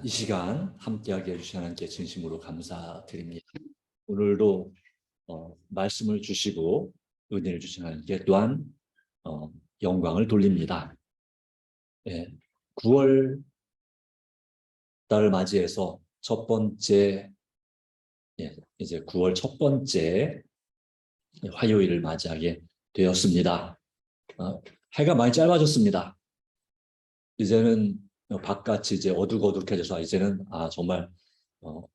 이 시간 함께하게 해주신 하나님께 진심으로 감사드립니다. 오늘도 말씀을 주시고 은혜를 주신 하나님께 또한 어, 영광을 돌립니다. 예, 9월 달을 맞이해서 첫 번째, 이제 9월 첫 번째 화요일을 맞이하게 되었습니다. 해가 많이 짧아졌습니다. 이제는 바깥이 이제 어둑어둑해져서 이제는 정말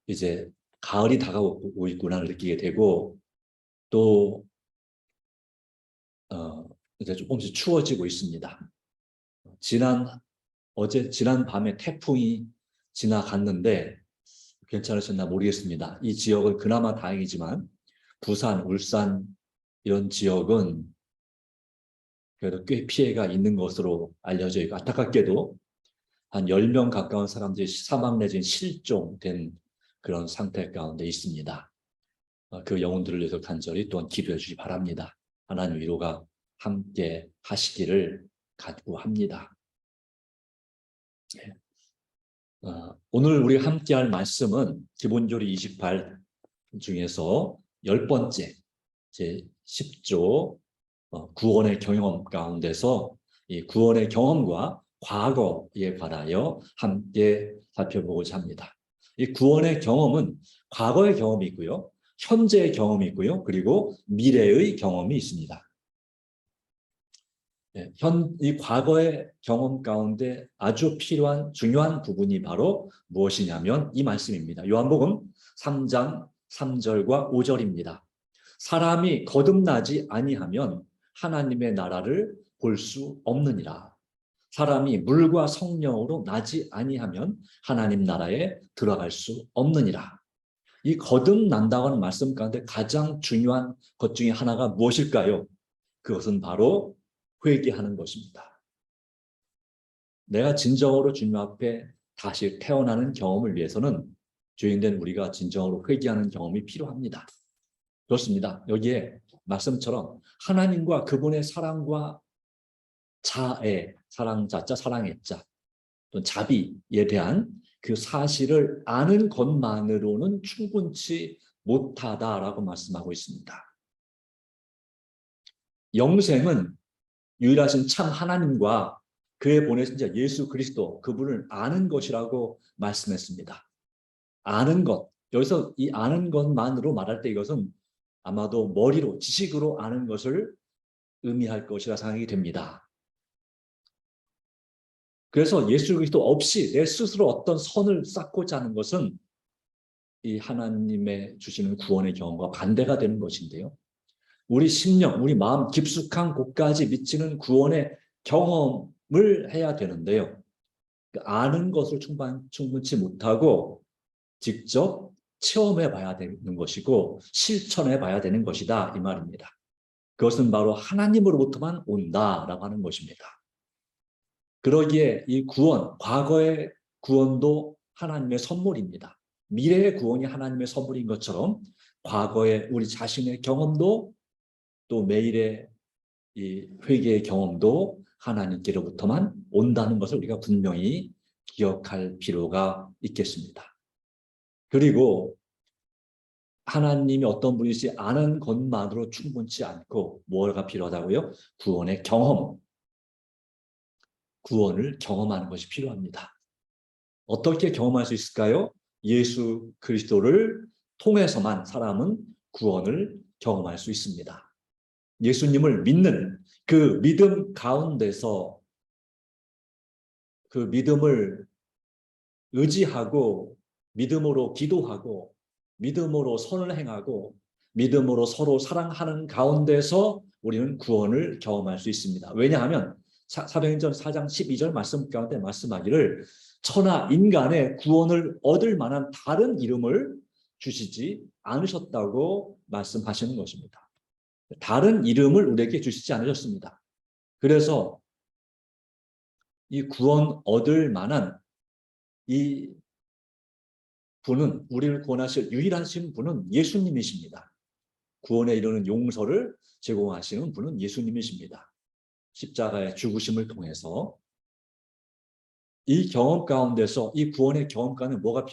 이제 가을이 다가오고 있구나를 느끼게 되고 또 이제 조금씩 추워지고 있습니다. 지난 밤에 태풍이 지나갔는데 괜찮으셨나 모르겠습니다. 이 지역은 그나마 다행이지만 부산, 울산 이런 지역은 그래도 꽤 피해가 있는 것으로 알려져 있고 안타깝게도 한 10명 가까운 사람들이 사망 내지는 실종된 그런 상태 가운데 있습니다. 그 영혼들을 위해서 간절히 또한 기도해 주시기 바랍니다. 하나님 위로가 함께 하시기를 간구합니다. 오늘 우리 함께 할 말씀은 기본조리 28 중에서 10번째 제 10조 구원의 경험 가운데서 이 구원의 경험과 과거에 관하여 함께 살펴보고자 합니다. 이 구원의 경험은 과거의 경험이 있고요, 현재의 경험이 있고요, 그리고 미래의 경험이 있습니다. 이 과거의 경험 가운데 아주 필요한 중요한 부분이 바로 무엇이냐면 이 말씀입니다. 요한복음 3장 3절과 5절입니다. 사람이 거듭나지 아니하면 하나님의 나라를 볼 수 없느니라. 사람이 물과 성령으로 나지 아니하면 하나님 나라에 들어갈 수 없느니라. 이 거듭난다고 하는 말씀 가운데 가장 중요한 것 중에 하나가 무엇일까요? 그것은 바로 회개하는 것입니다. 내가 진정으로 주님 앞에 다시 태어나는 경험을 위해서는 죄인된 우리가 진정으로 회개하는 경험이 필요합니다. 그렇습니다. 여기에 말씀처럼 하나님과 그분의 사랑과 자애, 사랑자자, 사랑의자, 또 자비에 대한 그 사실을 아는 것만으로는 충분치 못하다라고 말씀하고 있습니다. 영생은 유일하신 참 하나님과 그의 보내신 자 예수 그리스도 그분을 아는 것이라고 말씀했습니다. 아는 것. 여기서 이 아는 것만으로 말할 때 이것은 아마도 머리로 지식으로 아는 것을 의미할 것이라 생각이 됩니다. 그래서 예수 그리스도 없이 내 스스로 어떤 선을 쌓고자 하는 것은 이 하나님의 주시는 구원의 경험과 반대가 되는 것인데요. 우리 심령, 우리 마음 깊숙한 곳까지 미치는 구원의 경험을 해야 되는데요. 아는 것을 충분치 못하고 직접 체험해 봐야 되는 것이고 실천해 봐야 되는 것이다 이 말입니다. 그것은 바로 하나님으로부터만 온다라고 하는 것입니다. 그러기에 이 구원, 과거의 구원도 하나님의 선물입니다. 미래의 구원이 하나님의 선물인 것처럼 과거의 우리 자신의 경험도 또 매일의 이 회개의 경험도 하나님께로부터만 온다는 것을 우리가 분명히 기억할 필요가 있겠습니다. 그리고 하나님이 어떤 분이시 아는 것만으로 충분치 않고 뭐가 필요하다고요? 구원의 경험, 구원을 경험하는 것이 필요합니다. 어떻게 경험할 수 있을까요? 예수 그리스도를 통해서만 사람은 구원을 경험할 수 있습니다. 예수님을 믿는 그 믿음 가운데서 그 믿음을 의지하고 믿음으로 기도하고 믿음으로 선을 행하고 믿음으로 서로 사랑하는 가운데서 우리는 구원을 경험할 수 있습니다. 왜냐하면 사도행전 4장 12절 말씀 가운데 말씀하기를 천하 인간의 구원을 얻을 만한 다른 이름을 주시지 않으셨다고 말씀하시는 것입니다. 다른 이름을 우리에게 주시지 않으셨습니다. 그래서 이 구원 얻을 만한 이 분은 우리를 구원하실 유일하신 분은 예수님이십니다. 구원에 이르는 용서를 제공하시는 분은 예수님이십니다. 십자가의 죽으심을 통해서 이 경험 가운데서 이 구원의 경험 가운데 뭐가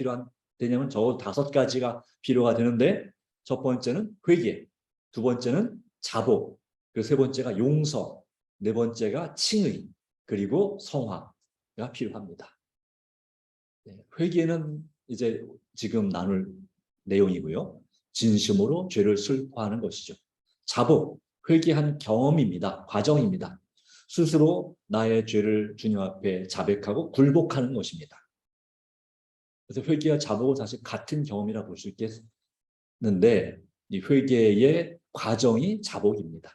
되냐면 적어도 5가지가 필요가 되는데 첫 번째는 회개, 두 번째는 자복, 그리고 세 번째가 용서, 네 번째가 칭의, 그리고 성화가 필요합니다. 회개는 이제 지금 나눌 내용이고요. 진심으로 죄를 슬퍼하는 것이죠. 자복, 회개한 경험입니다. 과정입니다. 스스로 나의 죄를 주님 앞에 자백하고 굴복하는 것입니다. 그래서 회개와 자복은 사실 같은 경험이라 볼 수 있겠는데 이 회개의 과정이 자복입니다.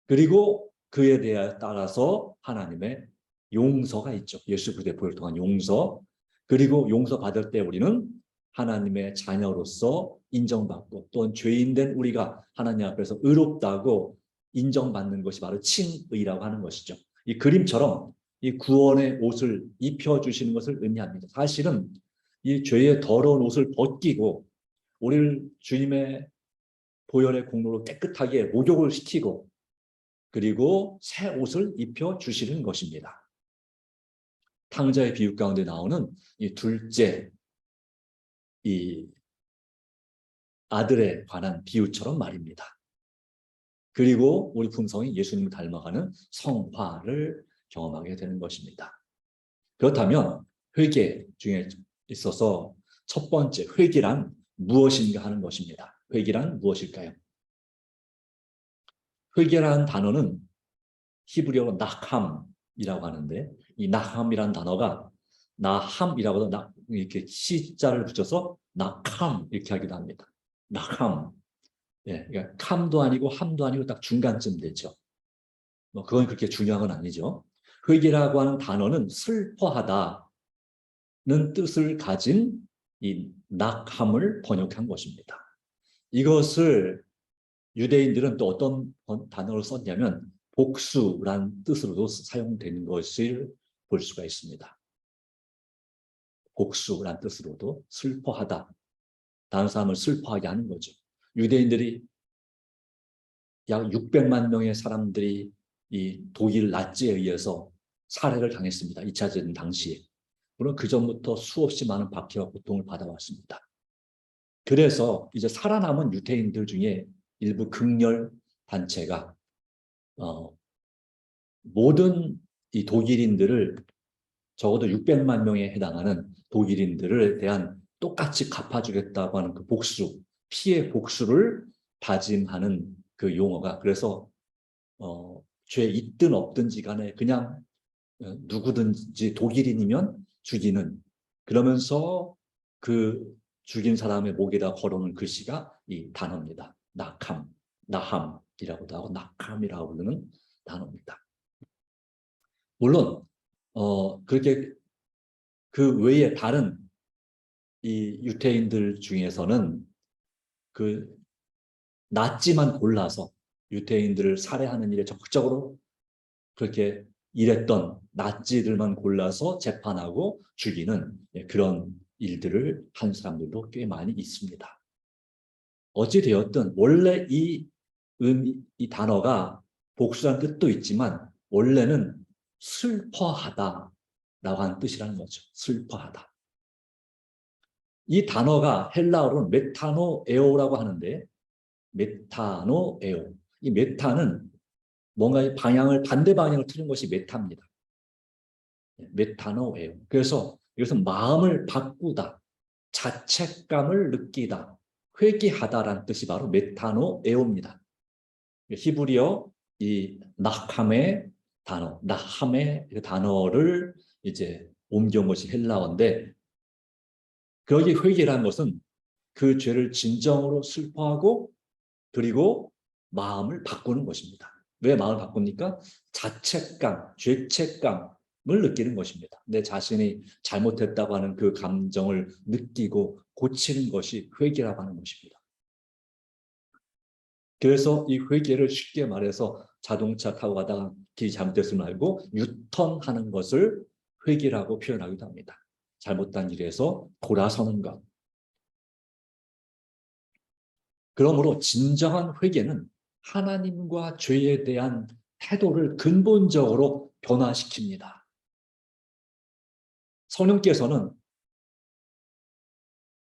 그리고 그에 대해 따라서 하나님의 용서가 있죠. 예수 그리스도의 보혈을 통한 용서. 그리고 용서 받을 때 우리는 하나님의 자녀로서 인정받고 또는 죄인된 우리가 하나님 앞에서 의롭다고 인정받는 것이 바로 칭의라고 하는 것이죠. 이 그림처럼 이 구원의 옷을 입혀주시는 것을 의미합니다. 사실은 이 죄의 더러운 옷을 벗기고 우리를 주님의 보혈의 공로로 깨끗하게 목욕을 시키고 그리고 새 옷을 입혀주시는 것입니다. 탕자의 비유 가운데 나오는 이 둘째 이 아들에 관한 비유처럼 말입니다. 그리고 우리 품성이 예수님을 닮아가는 성화를 경험하게 되는 것입니다. 그렇다면 회개 중에 있어서 첫 번째 회개란 무엇인가 하는 것입니다. 회개란 무엇일까요? 회개라는 단어는 히브리어로 나함이라고 하는데 이 나함이라는 단어가 나함이라고도 이렇게 시자를 붙여서 나함 이렇게 하기도 합니다. 나함. 예, 그러니까 캄도 아니고 함도 아니고 딱 중간쯤 되죠. 뭐 그건 그렇게 중요한 건 아니죠. 회개라고 하는 단어는 슬퍼하다는 뜻을 가진 이 낙함을 번역한 것입니다. 이것을 유대인들은 또 어떤 단어를 썼냐면 복수란 뜻으로도 사용된 것을 볼 수가 있습니다. 복수란 뜻으로도 슬퍼하다. 다른 사람을 슬퍼하게 하는 거죠. 유대인들이 약 600만 명의 사람들이 이 독일 나치에 의해서 살해를 당했습니다. 2차 대전 당시에. 물론 그 전부터 수없이 많은 박해와 고통을 받아왔습니다. 그래서 이제 살아남은 유대인들 중에 일부 극렬 단체가 모든 이 독일인들을 적어도 600만 명에 해당하는 독일인들에 대한 똑같이 갚아주겠다고 하는 그 복수, 피해 복수를 다짐하는 그 용어가 그래서 죄 있든 없든지 간에 그냥 누구든지 독일인이면 죽이는 그러면서 그 죽인 사람의 목에다 걸어놓은 글씨가 이 단어입니다. 낙함, 나함이라고도 하고 낙함이라고 부르는 단어입니다. 물론 그렇게 그 외에 다른 이 유태인들 중에서는 그 나치만 골라서 유태인들을 살해하는 일에 적극적으로 그렇게 일했던 나치들만 골라서 재판하고 죽이는 그런 일들을 한 사람들도 꽤 많이 있습니다. 어찌되었든 원래 이 단어가 복수라는 뜻도 있지만 원래는 슬퍼하다라고 하는 뜻이라는 거죠. 슬퍼하다. 이 단어가 헬라어로는 메타노에오라고 하는데 메타노에오. 이 메타는 뭔가 방향을 반대 방향을 틀은 것이 메타입니다. 메타노에오. 그래서 이것은 마음을 바꾸다, 자책감을 느끼다, 회개하다라는 뜻이 바로 메타노에오입니다. 히브리어 이 나함의 단어, 나함의 그 단어를 이제 옮겨온 것이 헬라어인데 거기 회개라는 것은 그 죄를 진정으로 슬퍼하고 그리고 마음을 바꾸는 것입니다. 왜 마음을 바꿉니까? 자책감, 죄책감을 느끼는 것입니다. 내 자신이 잘못했다고 하는 그 감정을 느끼고 고치는 것이 회개라고 하는 것입니다. 그래서 이 회개를 쉽게 말해서 자동차 타고 가다가 길이 잘못됐음을 알고 유턴하는 것을 회개라고 표현하기도 합니다. 잘못된 길에서 돌아서는 것. 그러므로 진정한 회개는 하나님과 죄에 대한 태도를 근본적으로 변화시킵니다. 성령께서는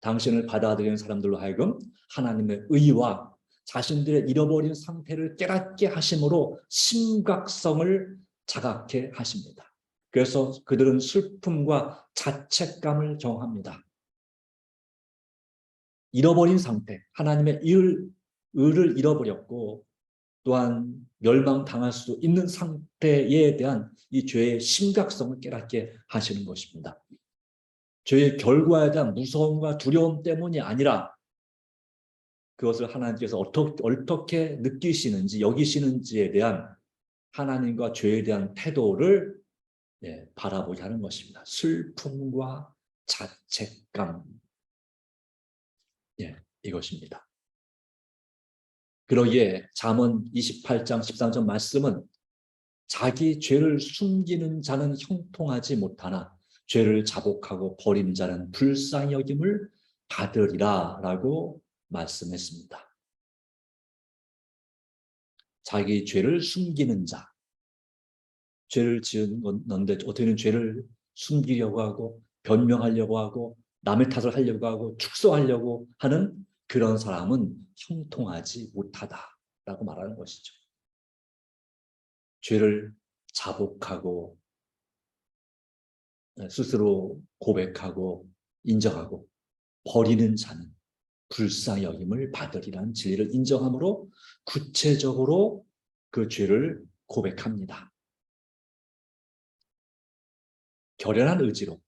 당신을 받아들이는 사람들로 하여금 하나님의 의와 자신들의 잃어버린 상태를 깨닫게 하심으로 심각성을 자각해 하십니다. 그래서 그들은 슬픔과 자책감을 경험합니다. 잃어버린 상태, 하나님의 의를 잃어버렸고 또한 멸망당할 수도 있는 상태에 대한 이 죄의 심각성을 깨닫게 하시는 것입니다. 죄의 결과에 대한 무서움과 두려움 때문이 아니라 그것을 하나님께서 어떻게 느끼시는지 여기시는지에 대한 하나님과 죄에 대한 태도를 바라보게 하는 것입니다. 슬픔과 자책감, 이것입니다. 그러기에 잠언 28장 13절 말씀은 자기 죄를 숨기는 자는 형통하지 못하나 죄를 자복하고 버린 자는 불쌍히 여김을 받으리라 라고 말씀했습니다. 자기 죄를 숨기는 자, 죄를 지었는데 어떻게든 죄를 숨기려고 하고 변명하려고 하고 남의 탓을 하려고 하고 축소하려고 하는 그런 사람은 형통하지 못하다라고 말하는 것이죠. 죄를 자복하고 스스로 고백하고 인정하고 버리는 자는 불쌍히 여김을 받으리라는 진리를 인정함으로 구체적으로 그 죄를 고백합니다. 결연한 의지로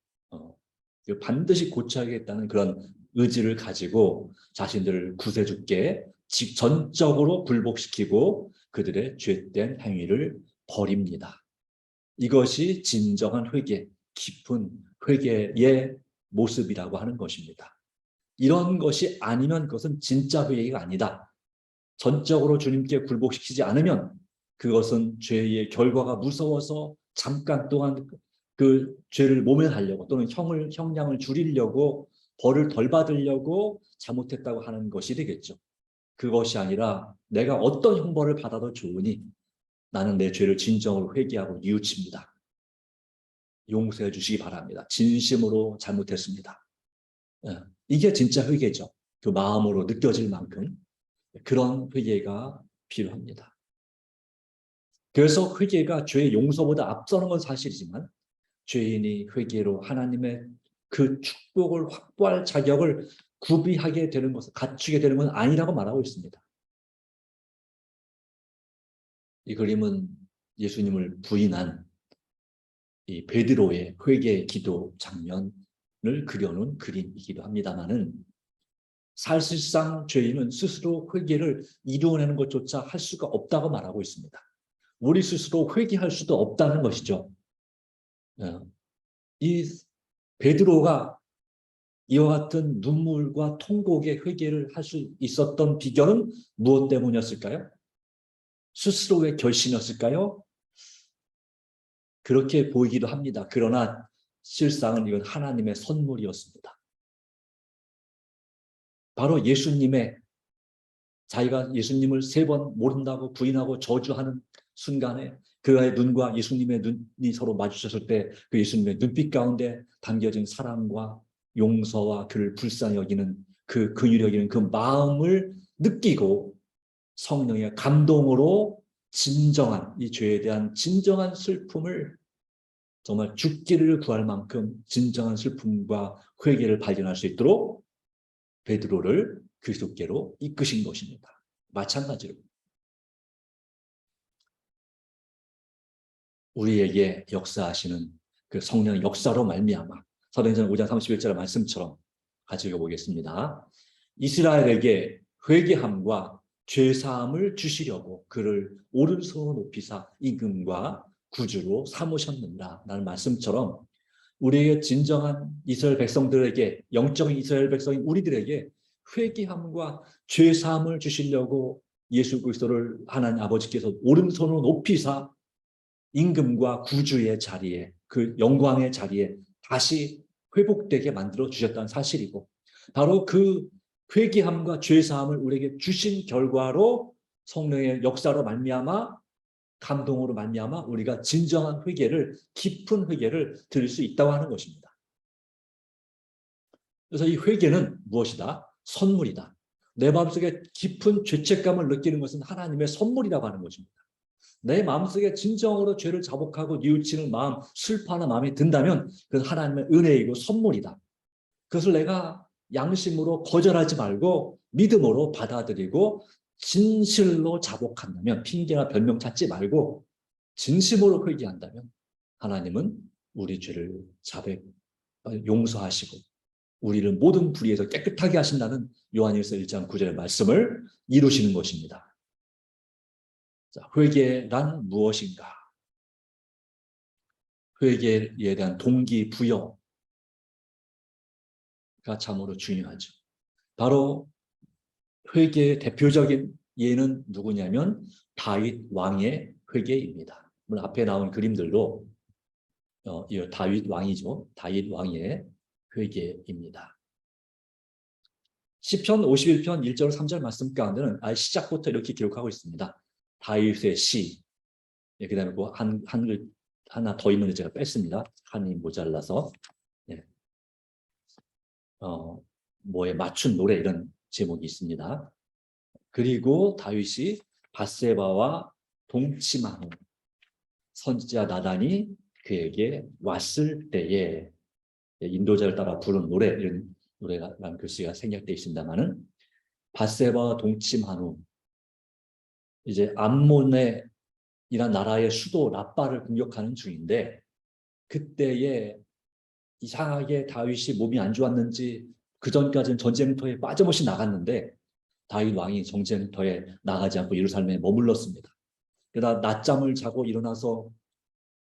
반드시 고쳐야겠다는 그런 의지를 가지고 자신들을 구세주께 전적으로 굴복시키고 그들의 죄된 행위를 버립니다. 이것이 진정한 회개, 깊은 회개의 모습이라고 하는 것입니다. 이런 것이 아니면 그것은 진짜 회개가 아니다. 전적으로 주님께 굴복시키지 않으면 그것은 죄의 결과가 무서워서 잠깐 동안 그 죄를 모면하려고 또는 형량을 줄이려고 벌을 덜 받으려고 잘못했다고 하는 것이 되겠죠. 그것이 아니라 내가 어떤 형벌을 받아도 좋으니 나는 내 죄를 진정으로 회개하고 뉘우칩니다. 용서해 주시기 바랍니다. 진심으로 잘못했습니다. 이게 진짜 회개죠. 그 마음으로 느껴질 만큼 그런 회개가 필요합니다. 그래서 회개가 죄의 용서보다 앞서는 건 사실이지만 죄인이 회개로 하나님의 그 축복을 확보할 자격을 구비하게 되는 것을 갖추게 되는 건 아니라고 말하고 있습니다. 이 그림은 예수님을 부인한 이 베드로의 회개 기도 장면을 그려놓은 그림이기도 합니다만은 사실상 죄인은 스스로 회개를 이루어내는 것조차 할 수가 없다고 말하고 있습니다. 우리 스스로 회개할 수도 없다는 것이죠. 이 베드로가 이와 같은 눈물과 통곡의 회개를 할 수 있었던 비결은 무엇 때문이었을까요? 스스로의 결심이었을까요? 그렇게 보이기도 합니다. 그러나 실상은 이건 하나님의 선물이었습니다. 바로 자기가 예수님을 3번 모른다고 부인하고 저주하는 순간에 그의 눈과 예수님의 눈이 서로 마주쳤을 때 그 예수님의 눈빛 가운데 담겨진 사랑과 용서와 그를 불쌍히 여기는 그 긍휼히 여기는 그 마음을 느끼고 성령의 감동으로 진정한 이 죄에 대한 진정한 슬픔을 정말 죽기를 구할 만큼 진정한 슬픔과 회개를 발견할 수 있도록 베드로를 그리스도께로 이끄신 것입니다. 마찬가지로 우리에게 역사하시는 그 성령의 역사로 말미암아 사도행전 5장 31절 말씀처럼 같이 읽어보겠습니다. 이스라엘에게 회개함과 죄사함을 주시려고 그를 오른손으로 높이사 임금과 구주로 삼으셨는다 라는 말씀처럼 우리에게 진정한 이스라엘 백성들에게 영적인 이스라엘 백성인 우리들에게 회개함과 죄사함을 주시려고 예수 그리스도를 하나님 아버지께서 오른손으로 높이사 임금과 구주의 자리에 그 영광의 자리에 다시 회복되게 만들어 주셨다는 사실이고 바로 그 회개함과 죄사함을 우리에게 주신 결과로 성령의 역사로 말미암아 감동으로 말미암아 우리가 진정한 회개를 깊은 회개를 드릴 수 있다고 하는 것입니다. 그래서 이 회개는 무엇이다? 선물이다. 내 마음속에 깊은 죄책감을 느끼는 것은 하나님의 선물이라고 하는 것입니다. 내 마음속에 진정으로 죄를 자복하고 뉘우치는 마음, 슬퍼하는 마음이 든다면 그건 하나님의 은혜이고 선물이다. 그것을 내가 양심으로 거절하지 말고 믿음으로 받아들이고 진실로 자복한다면, 핑계나 변명 찾지 말고 진심으로 회개한다면 하나님은 우리 죄를 용서하시고 우리를 모든 불의에서 깨끗하게 하신다는 요한일서 1장 9절의 말씀을 이루시는 것입니다. 자, 회개란 무엇인가? 회개에 대한 동기부여가 참으로 중요하죠. 바로 회개의 대표적인 예는 누구냐면 다윗 왕의 회개입니다. 물론 앞에 나온 그림들도 이 다윗 왕이죠. 다윗 왕의 회개입니다. 시편 51편 1절 3절 말씀 가운데는 아예 시작부터 이렇게 기록하고 있습니다. 다윗의 시. 그 다음에 한글 하나 더 있는데 제가 뺐습니다. 한이 모자라서. 네. 뭐에 맞춘 노래 이런 제목이 있습니다. 그리고 다윗이 밧세바와 동침한 후 선지자 나단이 그에게 왔을 때에, 인도자를 따라 부른 노래, 이런 노래라는 글씨가 생략되어 있습니다만은, 밧세바와 동침한 후 이제 암몬의 이란 나라의 수도 라빠를 공격하는 중인데, 그때에 이상하게 다윗이 몸이 안 좋았는지 그 전까지는 전쟁터에 빠짐없이 나갔는데 다윗 왕이 전쟁터에 나가지 않고 예루살렘에 머물렀습니다. 그러다 낮잠을 자고 일어나서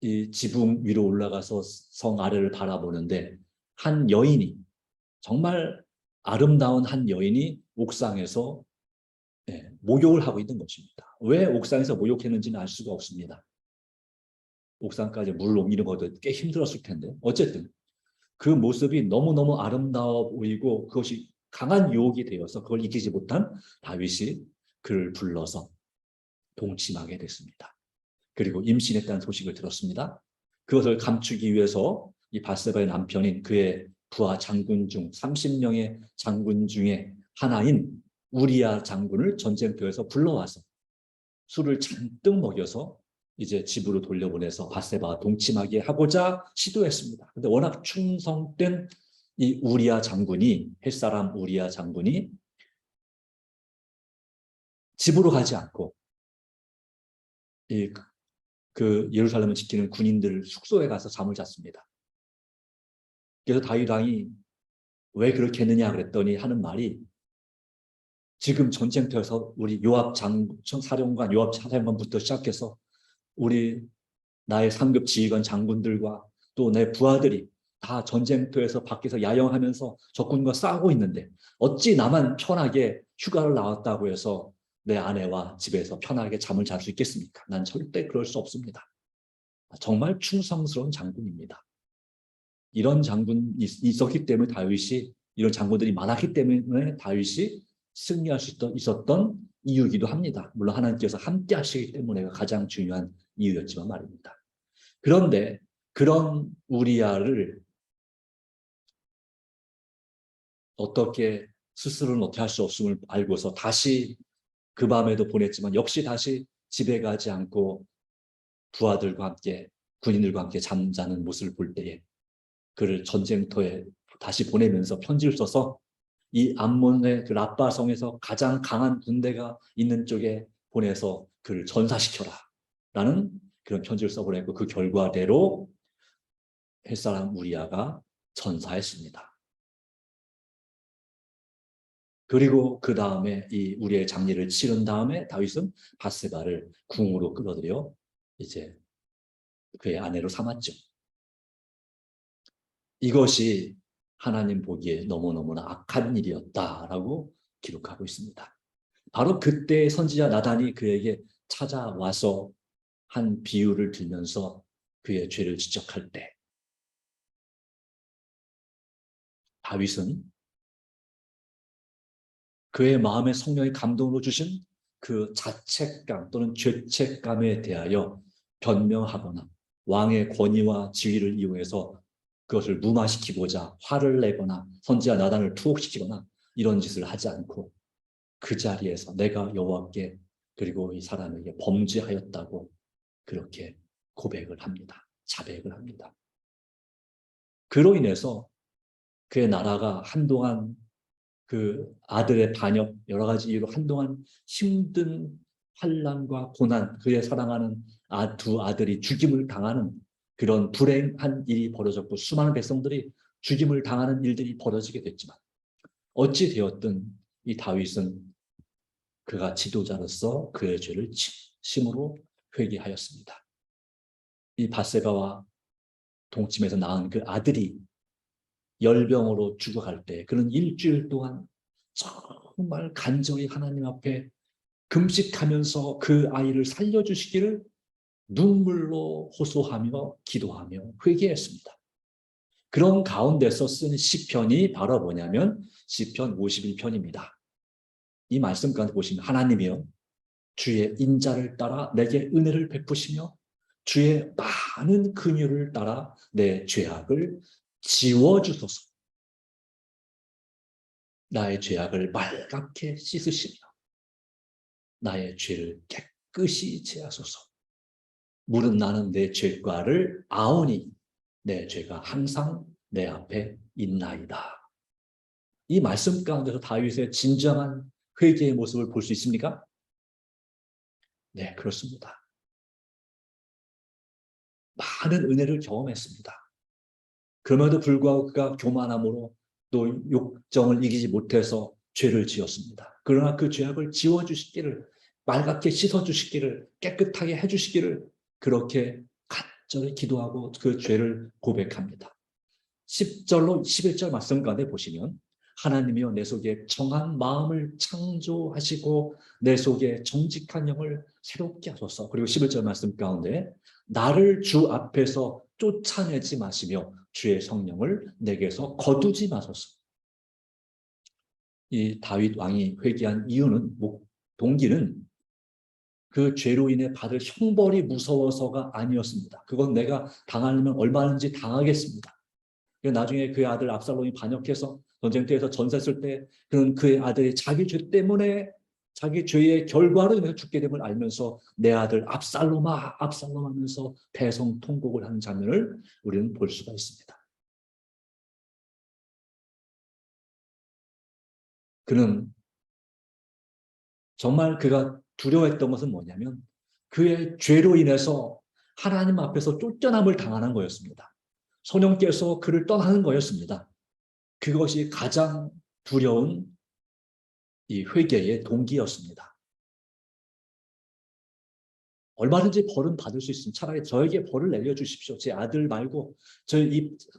이 지붕 위로 올라가서 성 아래를 바라보는데 한 여인이, 정말 아름다운 한 여인이 옥상에서 목욕을 하고 있는 것입니다. 왜 옥상에서 목욕했는지는 알 수가 없습니다. 옥상까지 물을 옮기는 것도 꽤 힘들었을 텐데 어쨌든 그 모습이 너무너무 아름다워 보이고 그것이 강한 유혹이 되어서 그걸 이기지 못한 다윗이 그를 불러서 동침하게 됐습니다. 그리고 임신했다는 소식을 들었습니다. 그것을 감추기 위해서 이 밧세바의 남편인 그의 부하 장군 중 30명의 장군 중에 하나인 우리야 장군을 전쟁터에서 불러와서 술을 잔뜩 먹여서 이제 집으로 돌려보내서 밧세바와 동침하게 하고자 시도했습니다. 근데 워낙 충성된 이 우리야 장군이, 햇사람 우리야 장군이 집으로 가지 않고 그 예루살렘을 지키는 군인들 숙소에 가서 잠을 잤습니다. 그래서 다윗 왕이 왜 그렇게 했느냐 그랬더니 하는 말이, 지금 전쟁터에서 우리 사령관 요압 사령관부터 시작해서 우리 나의 상급 지휘관 장군들과 또 내 부하들이 다 전쟁터에서 밖에서 야영하면서 적군과 싸우고 있는데 어찌 나만 편하게 휴가를 나왔다고 해서 내 아내와 집에서 편하게 잠을 잘 수 있겠습니까? 난 절대 그럴 수 없습니다. 정말 충성스러운 장군입니다. 이런 장군이 있었기 때문에 다윗이, 이런 장군들이 많았기 때문에 다윗이 승리할 수 있었던 이유이기도 합니다. 물론 하나님께서 함께 하시기 때문에가 가장 중요한 이유였지만 말입니다. 그런데 그런 우리야를 어떻게 스스로는 어떻게 할 수 없음을 알고서 다시 그 밤에도 보냈지만 역시 다시 집에 가지 않고 부하들과 함께, 군인들과 함께 잠자는 모습을 볼 때에 그를 전쟁터에 다시 보내면서 편지를 써서 이 암몬의 그 라빠 성에서 가장 강한 군대가 있는 쪽에 보내서 그를 전사시켜라 라는 그런 편지를 써보냈고, 그 결과대로 햇사람 우리야가 전사했습니다. 그리고 그 다음에 이 우리의 장례를 치른 다음에 다윗은 밧세바를 궁으로 끌어들여 이제 그의 아내로 삼았죠. 이것이 하나님 보기에 너무너무나 악한 일이었다라고 기록하고 있습니다. 바로 그때 선지자 나단이 그에게 찾아와서 한 비유를 들면서 그의 죄를 지적할 때 다윗은 그의 마음에 성령이 감동으로 주신 그 자책감 또는 죄책감에 대하여 변명하거나 왕의 권위와 지위를 이용해서 그것을 무마시키고자 화를 내거나 선지자 나단을 투옥시키거나 이런 짓을 하지 않고 그 자리에서 내가 여호와께 그리고 이 사람에게 범죄하였다고 그렇게 고백을 합니다. 자백을 합니다. 그로 인해서 그의 나라가 한동안 그 아들의 반역 여러 가지 이유로 한동안 힘든 환난과 고난, 그의 사랑하는 두 아들이 죽임을 당하는 그런 불행한 일이 벌어졌고 수많은 백성들이 죽임을 당하는 일들이 벌어지게 됐지만 어찌 되었든 이 다윗은 그가 지도자로서 그의 죄를 진심으로 회개하였습니다. 이 밧세바와 동침에서 낳은 그 아들이 열병으로 죽어갈 때 그는 일주일 동안 정말 간절히 하나님 앞에 금식하면서 그 아이를 살려주시기를 눈물로 호소하며 기도하며 회개했습니다. 그런 가운데서 쓴 시편이 바로 뭐냐면 시편 51편입니다. 이 말씀 가운데 보시면 하나님이여 주의 인자를 따라 내게 은혜를 베푸시며 주의 많은 긍휼을 따라 내 죄악을 지워주소서. 나의 죄악을 말갛게 씻으시며 나의 죄를 깨끗이 제하소서. 물은 나는 내 죄과를 아오니 내 죄가 항상 내 앞에 있나이다. 이 말씀 가운데서 다윗의 진정한 회개의 모습을 볼 수 있습니까? 네, 그렇습니다. 많은 은혜를 경험했습니다. 그럼에도 불구하고 그가 교만함으로 또 욕정을 이기지 못해서 죄를 지었습니다. 그러나 그 죄악을 지워주시기를, 말갛게 씻어주시기를, 깨끗하게 해주시기를 그렇게 간절히 기도하고 그 죄를 고백합니다. 10절로 11절 말씀 가운데 보시면 하나님이여 내 속에 정한 마음을 창조하시고 내 속에 정직한 영을 새롭게 하소서. 그리고 11절 말씀 가운데 나를 주 앞에서 쫓아내지 마시며 주의 성령을 내게서 거두지 마소서. 이 다윗 왕이 회개한 이유는 동기는 그 죄로 인해 받을 형벌이 무서워서가 아니었습니다. 그건 내가 당하려면 얼마든지 당하겠습니다. 나중에 그의 아들 압살롬이 반역해서 전쟁터에서 전사했을 때 그는 그의 아들이 자기 죄 때문에 자기 죄의 결과로 인해서 죽게 됨을 알면서 내 아들 압살롬아 압살롬 하면서 대성통곡을 하는 장면을 우리는 볼 수가 있습니다. 그는 정말 그가 두려워했던 것은 뭐냐면 그의 죄로 인해서 하나님 앞에서 쫓겨남을 당하는 거였습니다. 성령께서 그를 떠나는 거였습니다. 그것이 가장 두려운 이 회개의 동기였습니다. 얼마든지 벌은 받을 수 있으면 차라리 저에게 벌을 내려주십시오. 제 아들 말고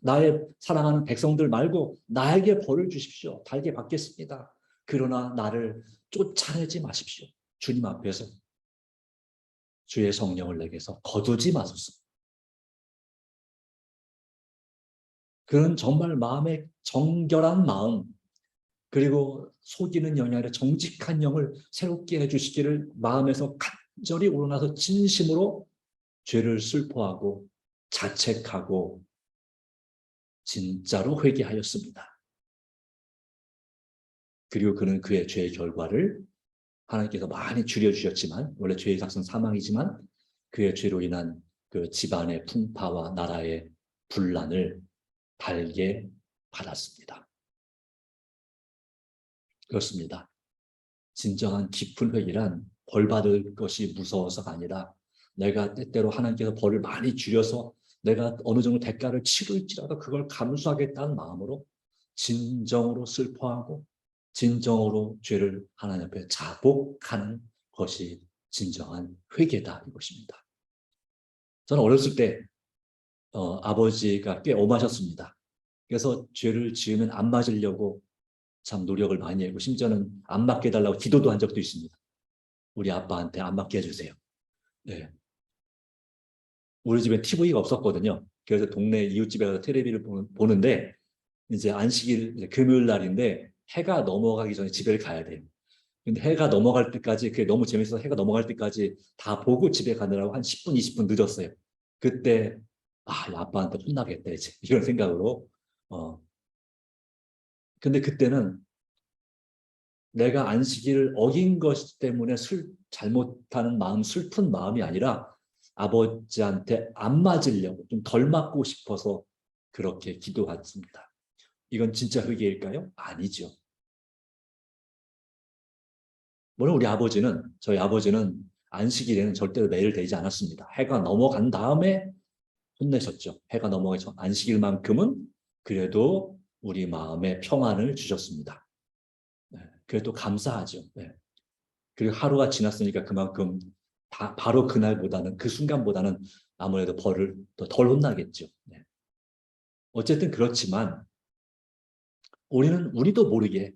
나의 사랑하는 백성들 말고 나에게 벌을 주십시오. 달게 받겠습니다. 그러나 나를 쫓아내지 마십시오. 주님 앞에서 주의 성령을 내게서 거두지 마소서. 그는 정말 마음의 정결한 마음 그리고 속이는 영이 아니라 정직한 영을 새롭게 해주시기를 마음에서 간절히 우러나서 진심으로 죄를 슬퍼하고 자책하고 진짜로 회개하였습니다. 그리고 그는 그의 죄의 결과를 하나님께서 많이 줄여주셨지만 원래 죄의 삭은 사망이지만 그의 죄로 인한 그 집안의 풍파와 나라의 분란을 달게 받았습니다. 그렇습니다. 진정한 깊은 회개란 벌 받을 것이 무서워서가 아니라 내가 때때로 하나님께서 벌을 많이 줄여서 내가 어느 정도 대가를 치를지라도 그걸 감수하겠다는 마음으로 진정으로 슬퍼하고 진정으로 죄를 하나님 앞에 자복하는 것이 진정한 회개다 이것입니다. 저는 어렸을 때 아버지가 꽤 엄하셨습니다. 그래서 죄를 지으면 안 맞으려고 참 노력을 많이 했고 심지어는 안 맞게 해달라고 기도도 한 적도 있습니다. 우리 아빠한테 안 맞게 해주세요. 네. 우리 집에 TV가 없었거든요. 그래서 동네 이웃집에서 텔레비를 보는데 이제 안식일 이제 금요일 날인데 해가 넘어가기 전에 집에 가야 돼요. 근데 해가 넘어갈 때까지 그게 너무 재밌어서 해가 넘어갈 때까지 다 보고 집에 가느라고 한 10분, 20분 늦었어요. 그때 이 아빠한테 혼나겠다 이제 이런 생각으로 근데 그때는 내가 안식일을 어긴 것 때문에 잘못하는 마음, 슬픈 마음이 아니라 아버지한테 안 맞으려고 좀 덜 맞고 싶어서 그렇게 기도했습니다. 이건 진짜 회개일까요? 아니죠. 물론 저희 아버지는 안식일에는 절대로 매일 되지 않았습니다. 해가 넘어간 다음에 혼내셨죠. 해가 넘어가서 안식일만큼은 그래도 우리 마음에 평안을 주셨습니다. 네, 그래도 감사하죠. 네. 그리고 하루가 지났으니까 그만큼 바로 그날보다는 그 순간보다는 아무래도 벌을 더 덜 혼나겠죠. 네. 어쨌든 그렇지만 우리도 모르게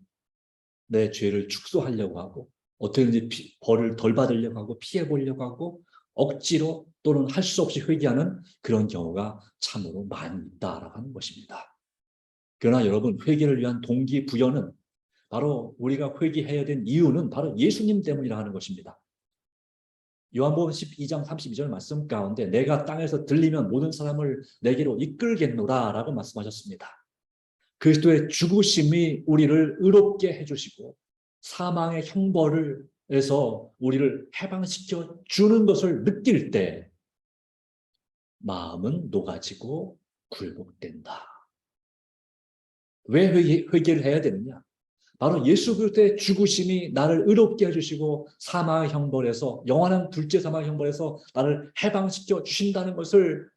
내 죄를 축소하려고 하고 어떻게든지 벌을 덜 받으려고 하고 피해 보려고 하고 억지로 또는 할 수 없이 회개하는 그런 경우가 참으로 많이 있다라고 하는 것입니다. 그러나 여러분 회개를 위한 동기부여는 바로 우리가 회개해야 된 이유는 바로 예수님 때문이라 하는 것입니다. 요한복음 12장 32절 말씀 가운데 내가 땅에서 들리면 모든 사람을 내게로 이끌겠노라 라고 말씀하셨습니다. 그리스도의 죽으심이 우리를 의롭게 해주시고 사망의 형벌에서 우리를 해방시켜 주는 것을 느낄 때 마음은 녹아지고 굴복된다. 왜 회개를 해야 되느냐? 바로 예수 그리스도의 죽으심이 나를 의롭게 해주시고 사망의 형벌에서 영원한 둘째 사망의 형벌에서 나를 해방시켜 주신다는 것을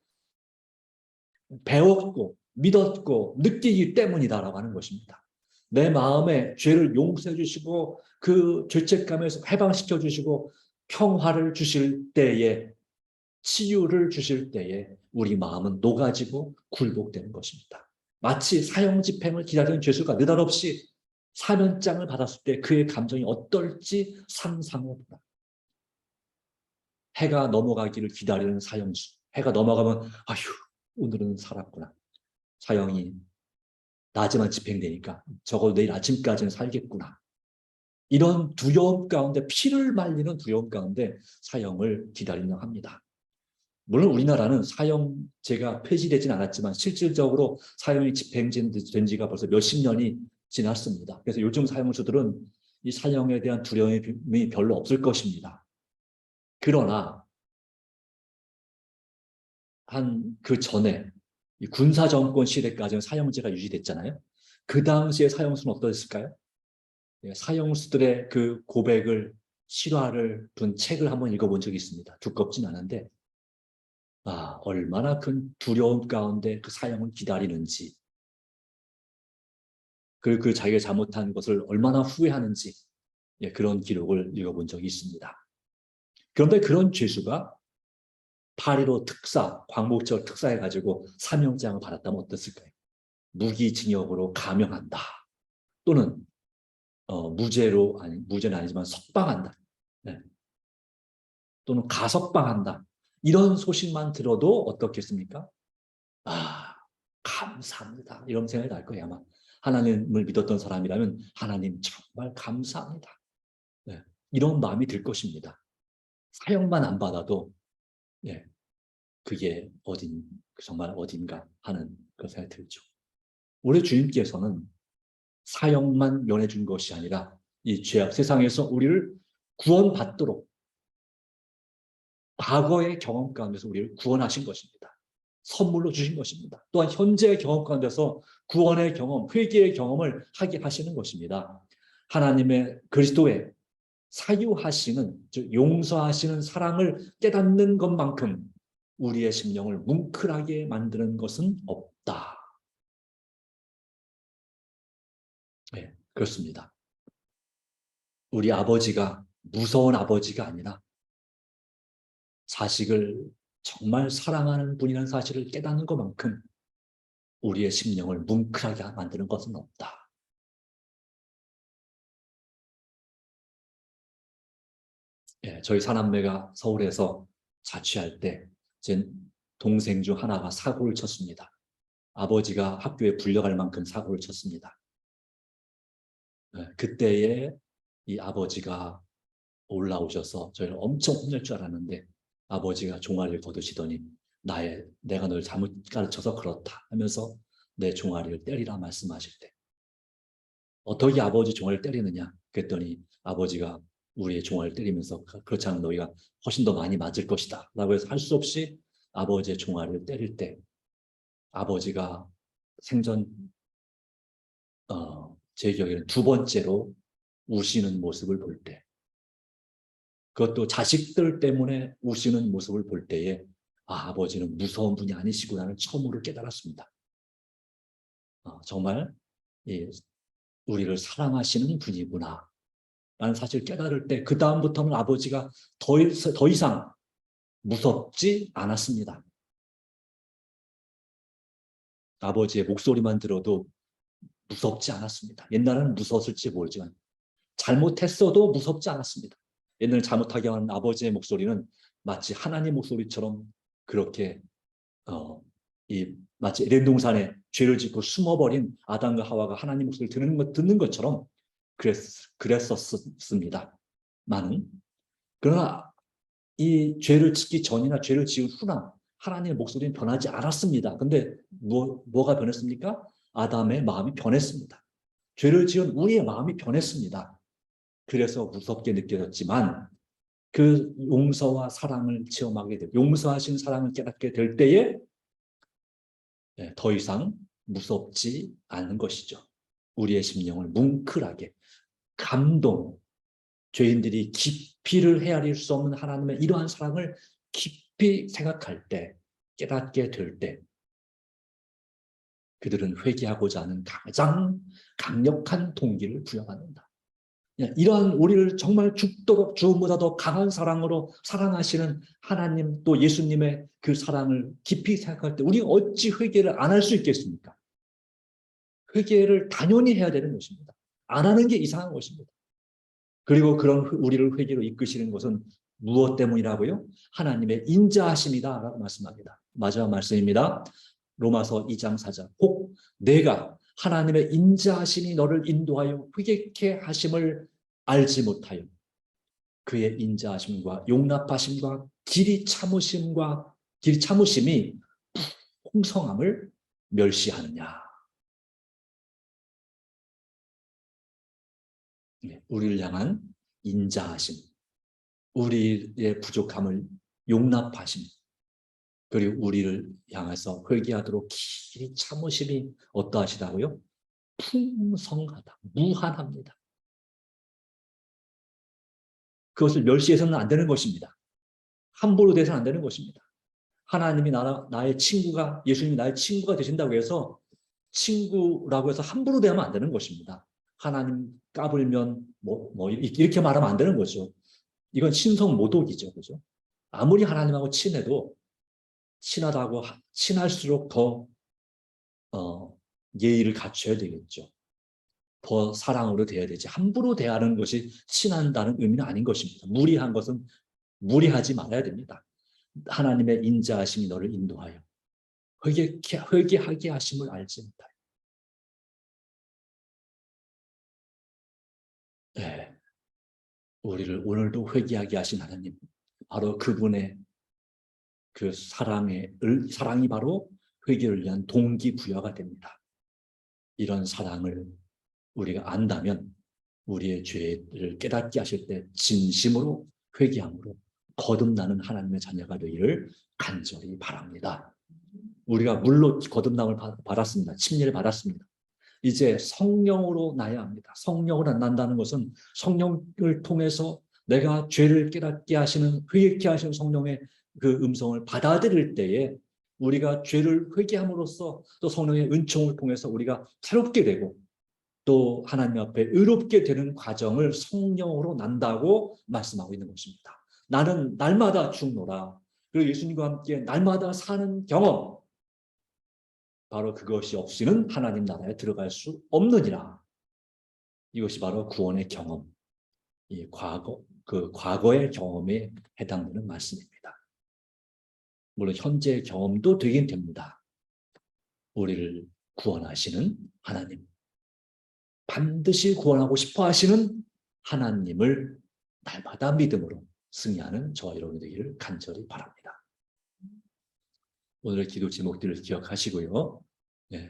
배웠고 믿었고 느끼기 때문이다라고 하는 것입니다. 내 마음에 죄를 용서해 주시고 그 죄책감에서 해방시켜 주시고 평화를 주실 때에 치유를 주실 때에 우리 마음은 녹아지고 굴복되는 것입니다. 마치 사형 집행을 기다리는 죄수가 느닷없이 사면장을 받았을 때 그의 감정이 어떨지 상상해보라. 해가 넘어가기를 기다리는 사형수. 해가 넘어가면 아휴 오늘은 살았구나. 사형이 낮에만 집행되니까 적어도 내일 아침까지는 살겠구나. 이런 두려움 가운데 피를 말리는 두려움 가운데 사형을 기다리려 합니다. 물론 우리나라는 사형제가 폐지되진 않았지만 실질적으로 사형이 집행된 지가 벌써 몇십 년이 지났습니다. 그래서 요즘 사형수들은 이 사형에 대한 두려움이 별로 없을 것입니다. 그러나 그 전에 이 군사정권 시대까지는 사형제가 유지됐잖아요. 그 당시에 사형수는 어떠했을까요? 사형수들의 그 고백을 실화를 둔 책을 한번 읽어본 적이 있습니다. 두껍진 않은데 얼마나 큰 두려움 가운데 그 사형을 기다리는지 그 자기가 잘못한 것을 얼마나 후회하는지 그런 기록을 읽어본 적이 있습니다. 그런데 그런 죄수가 8.15 특사, 광복절 특사해가지고 사명장을 받았다면 어땠을까요? 무기징역으로 감형한다. 또는 무죄는 아니지만 석방한다. 네. 또는 가석방한다. 이런 소식만 들어도 어떻겠습니까? 감사합니다. 이런 생각이 날 거예요, 아마. 하나님을 믿었던 사람이라면 하나님 정말 감사합니다. 네. 이런 마음이 들 것입니다. 사형만 안 받아도 그게 정말 어딘가 하는 그런 생각이 들죠. 우리 주님께서는 사형만 면해 준 것이 아니라 이 죄악 세상에서 우리를 구원받도록 과거의 경험 가운데서 우리를 구원하신 것입니다. 선물로 주신 것입니다. 또한 현재의 경험 가운데서 구원의 경험, 회개의 경험을 하게 하시는 것입니다. 하나님의 그리스도의 사유하시는, 즉 용서하시는 사랑을 깨닫는 것만큼 우리의 심령을 뭉클하게 만드는 것은 없다. 네, 그렇습니다. 우리 아버지가 무서운 아버지가 아니라 자식을 정말 사랑하는 분이라는 사실을 깨닫는 것만큼 우리의 심령을 뭉클하게 만드는 것은 없다. 저희 사남매가 서울에서 자취할 때 제 동생 중 하나가 사고를 쳤습니다. 아버지가 학교에 불려갈 만큼 사고를 쳤습니다. 그때에 이 아버지가 올라오셔서 저희를 엄청 혼낼 줄 알았는데 아버지가 종아리를 걷으시더니 내가 널 잘못 가르쳐서 그렇다 하면서 내 종아리를 때리라 말씀하실 때 어떻게 아버지 종아리를 때리느냐 그랬더니 아버지가 우리의 종아리를 때리면서 그렇지 않으면 너희가 훨씬 더 많이 맞을 것이다 라고 해서 할 수 없이 아버지의 종아리를 때릴 때 아버지가 생전 제 기억에는 두 번째로 우시는 모습을 볼 때, 그것도 자식들 때문에 우시는 모습을 볼 때에 아버지는 무서운 분이 아니시구나를 처음으로 깨달았습니다. 정말 우리를 사랑하시는 분이구나 라는 사실을 깨달을 때 그 다음부터는 아버지가 더 이상 무섭지 않았습니다. 아버지의 목소리만 들어도 무섭지 않았습니다. 옛날에는 무서웠을지 모르지만 잘못했어도 무섭지 않았습니다. 옛날에 잘못하게 하는 아버지의 목소리는 마치 하나님 목소리처럼 그렇게 마치 에덴 동산에 죄를 짓고 숨어버린 아담과 하와가 하나님 목소리를 듣는 것처럼 그랬었습니다. 그러나 이 죄를 짓기 전이나 죄를 지은 후나 하나님의 목소리는 변하지 않았습니다. 근데 뭐가 변했습니까? 아담의 마음이 변했습니다. 죄를 지은 우리의 마음이 변했습니다. 그래서 무섭게 느껴졌지만 그 용서와 사랑을 체험하게 되고 용서하신 사랑을 깨닫게 될 때에 더 이상 무섭지 않은 것이죠. 우리의 심령을 뭉클하게 감동, 죄인들이 깊이를 헤아릴 수 없는 하나님의 이러한 사랑을 깊이 생각할 때, 깨닫게 될 때 그들은 회개하고자 하는 가장 강력한 동기를 부여받는다. 이러한 우리를 정말 죽도록 주음보다 더 강한 사랑으로 사랑하시는 하나님 또 예수님의 그 사랑을 깊이 생각할 때 우리가 어찌 회개를 안 할 수 있겠습니까? 회개를 당연히 해야 되는 것입니다. 안 하는 게 이상한 것입니다. 그리고 그런 우리를 회개로 이끄시는 것은 무엇 때문이라고요? 하나님의 인자하심이다 라고 말씀합니다. 마지막 말씀입니다. 로마서 2장 4절 혹 내가 하나님의 인자하심이 너를 인도하여 회개케 하심을 알지 못하여 그의 인자하심과 용납하심과 길이 참으심이 풍성함을 멸시하느냐. 우리를 향한 인자하심, 우리의 부족함을 용납하심, 그리고 우리를 향해서 회개하도록 길이 참으심이 어떠하시다고요? 풍성하다, 무한합니다. 그것을 멸시해서는 안 되는 것입니다. 함부로 돼서는 안 되는 것입니다. 하나님이 나의 친구가, 예수님이 나의 친구가 되신다고 해서 친구라고 해서 함부로 대하면 안 되는 것입니다. 하나님 까불면 이렇게 말하면 안 되는 거죠. 이건 신성 모독이죠. 그죠? 아무리 하나님하고 친해도 친할수록 더 예의를 갖춰야 되겠죠. 더 사랑으로 대해야 되지. 함부로 대하는 것이 친한다는 의미는 아닌 것입니다. 무리한 것은 무리하지 말아야 됩니다. 하나님의 인자하심이 너를 인도하여 회개하게 하심을 알지 못하여. 네. 우리를 오늘도 회개하게 하신 하나님, 바로 그분의 그 사랑이 바로 회개를 위한 동기부여가 됩니다. 이런 사랑을 우리가 안다면 우리의 죄를 깨닫게 하실 때 진심으로 회개함으로 거듭나는 하나님의 자녀가 되기를 간절히 바랍니다. 우리가 물로 거듭남을 받았습니다. 침례를 받았습니다. 이제 성령으로 나야 합니다. 성령으로 난다는 것은 성령을 통해서 내가 죄를 깨닫게 하시는, 회개케 하시는 성령의 그 음성을 받아들일 때에 우리가 죄를 회개함으로써 또 성령의 은총을 통해서 우리가 새롭게 되고 또 하나님 앞에 의롭게 되는 과정을 성령으로 난다고 말씀하고 있는 것입니다. 나는 날마다 죽노라. 그리고 예수님과 함께 날마다 사는 경험, 바로 그것이 없이는 하나님 나라에 들어갈 수 없느니라. 이것이 바로 구원의 경험, 과거의 경험에 해당되는 말씀입니다. 물론 현재의 경험도 되긴 됩니다. 우리를 구원하시는 하나님, 반드시 구원하고 싶어 하시는 하나님을 날마다 믿음으로 승리하는 저와 여러분이 되기를 간절히 바랍니다. 오늘의 기도 제목들을 기억하시고요. 네,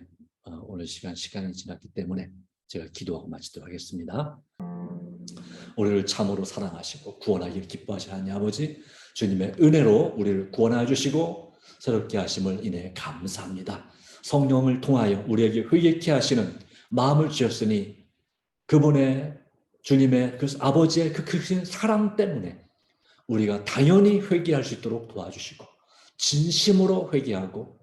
오늘 시간이 지났기 때문에 제가 기도하고 마치도록 하겠습니다. 우리를 참으로 사랑하시고 구원하기를 기뻐하시는 하나님 아버지, 주님의 은혜로 우리를 구원하여 주시고 새롭게 하심을 인해 감사합니다. 성령을 통하여 우리에게 회개케 하시는 마음을 주셨으니 그분의 주님의 그 아버지의 그 크신 사랑 때문에 우리가 당연히 회개할 수 있도록 도와주시고 진심으로 회개하고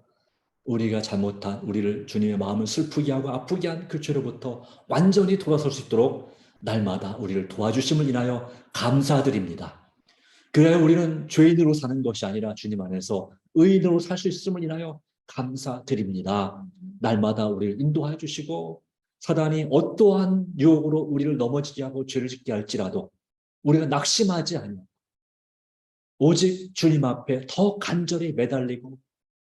우리가 잘못한 우리를 주님의 마음을 슬프게 하고 아프게 한 그 죄로부터 완전히 돌아설 수 있도록 날마다 우리를 도와주심을 인하여 감사드립니다. 그래야 우리는 죄인으로 사는 것이 아니라 주님 안에서 의인으로 살 수 있음을 인하여 감사드립니다. 날마다 우리를 인도하여 주시고 사단이 어떠한 유혹으로 우리를 넘어지게 하고 죄를 짓게 할지라도 우리가 낙심하지 않고 오직 주님 앞에 더 간절히 매달리고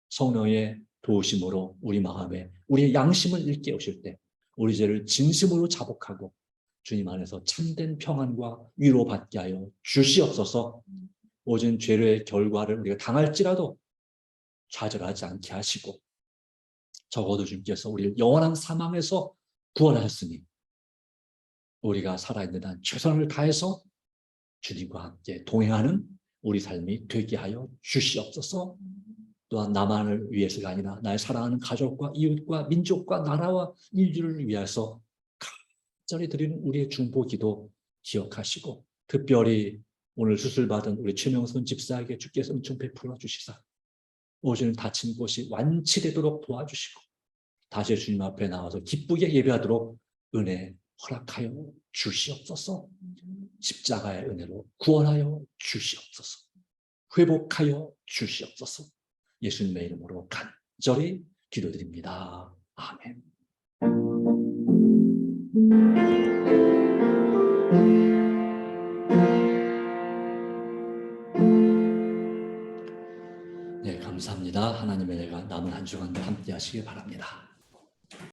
성령의 도우심으로 우리 마음에 우리의 양심을 일깨우실 때 우리 죄를 진심으로 자복하고 주님 안에서 참된 평안과 위로받게 하여 주시옵소서. 오직 죄의 결과를 우리가 당할지라도 좌절하지 않게 하시고 적어도 주님께서 우리를 영원한 사망에서 구원하셨으니 우리가 살아있는 한 최선을 다해서 주님과 함께 동행하는 우리 삶이 되게 하여 주시옵소서. 또한 나만을 위해서가 아니라 나의 사랑하는 가족과 이웃과 민족과 나라와 인류를 위해서 간절히 드리는 우리의 중보기도 기억하시고 특별히 오늘 수술받은 우리 최명선 집사에게 주께서 은총 베풀어 주시사 오늘 다친 곳이 완치되도록 도와주시고 다시 주님 앞에 나와서 기쁘게 예배하도록 은혜 허락하여 주시옵소서. 십자가의 은혜로 구원하여 주시옵소서. 회복하여 주시옵소서. 예수님의 이름으로 간절히 기도드립니다. 아멘. 네, 감사합니다. 하나님의 은혜가 남은 한 주간도 함께 하시길 바랍니다.